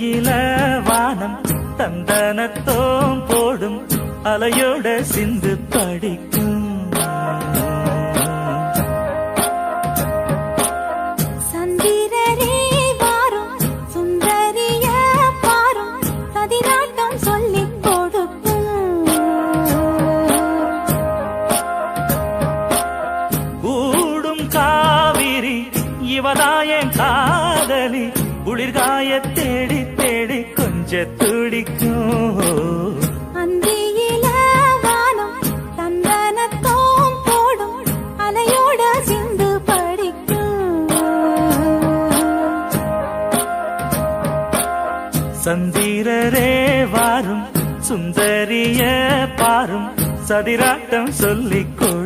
அந்தியில வானம் தந்தனத்தோம் போடும் அலையோட சிந்து படிக்கும். சந்திரரே வாரும் சுந்தரிய பாரும் சதிராட்டம் சொல்லிக் கொடுக்கும். கூடும் காவிரி இவதாயன் காதலி குளிர்காய தேடி தேடி கொஞ்ச துடிக்கும். அந்தியில வானம் தந்தனத்தோம் போடும் அலையோட சிந்து படிக்கும். சந்திரரே வாரும் சுந்தரிய பாரும் சதிராட்டம் சொல்லிக் கொடு.